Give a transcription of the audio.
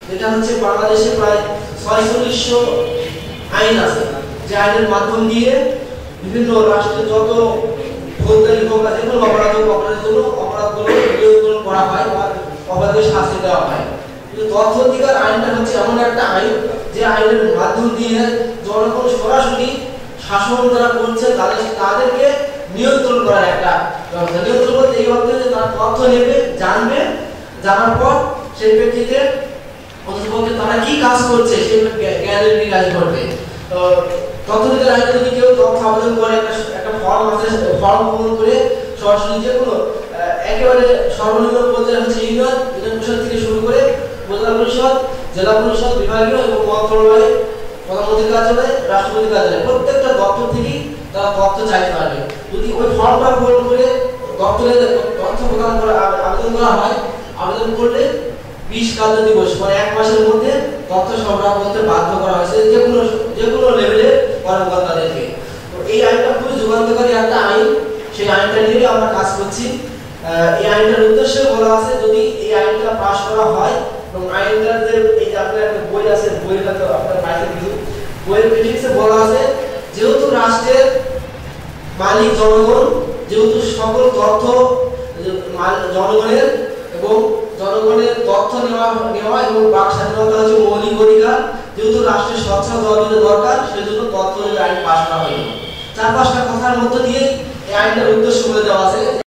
যেটা হচ্ছে বাংলাদেশে প্রায় 4600 আইন আছে, যে আইনের মাধ্যম দিয়ে বিভিন্ন রাষ্ট্রের যত ফৌজদারি হোক বা যেকোনো অপরাধের জন্য অপরাধগুলো নিয়ন্ত্রণ করা হয় বা অপরাধের শাস্তি দেওয়া হয়। কিন্তু তথ্য অধিকার আইনটা হচ্ছে এমন একটা আইন যে আইনের মাধ্যম দিয়ে জনগণ সরাসরি শাসন যারা করছে তাদেরকে নিয়ন্ত্রণ করার একটা ব্যবস্থা। নিয়ন্ত্রণ বলতে এই অর্থে যে তারা তথ্য নেবে, জানবে, জানার পর সেই প্রেক্ষিতে অন্ততপক্ষে তারা কি কাজ করছে সেই জ্ঞানের বিকাশ ঘটবে। তো তথ্য অধিকার আইনে যদি কেউ তথ্য আবেদন করে, একটা ফর্ম আছে, ফর্ম পূরণ করে সরাসরি যে কোনো একেবারে সর্বনিম্ন পর্যায়ে হচ্ছে ইউনিয়ন পরিষদ থেকে শুরু করে উপজেলা পরিষদ, জেলা পরিষদ, বিভাগীয় এবং মন্ত্রণালয়, প্রধানমন্ত্রীর কার্যালয়, রাষ্ট্রপতির কার্যালয়, প্রত্যেকটা দপ্তর থেকেই তারা তথ্য চাইতে পারবে। যদি ওই ফর্মটা পূরণ করে দপ্তরে তথ্য প্রদান করা আবেদন করা হয়, আবেদন করলে 20 কার্য দিবস মানে 1 মাসের মধ্যে তথ্য সরবরাহ করতে বাধ্য করা হয়েছে যে কোনো লেভেলের কর্মকর্তাদেরকে। তো এই আইনটা খুবই যুগান্তকারী একটা আইন, সেই আইনটা নিয়ে আমরা কাজ করছি। এই আইনটার উদ্দেশ্যে বলা আছে, যদি এই আইনটা পাস করা হয় এবং আইনটার যে এই যে আপনার একটা বই আছে, বইটা তো আপনার পাইছেন কিছু, বইয়ের প্রেফিক্সে বলা আছে যেহেতু রাষ্ট্রের মালিক জনগণ, যেহেতু সকল তথ্য জনগণের এবং জনগণের তথ্য নেওয়া এবং বাক স্বাধীনতা হচ্ছে মৌলিক অধিকার, যেহেতু রাষ্ট্রের স্বচ্ছতা দরকার, সেজন্য তথ্য আইন পাস করা হয়নি। 4-5টা কথার মধ্যে দিয়ে এই আইনটার উদ্দেশ্য বলে দেওয়া আছে।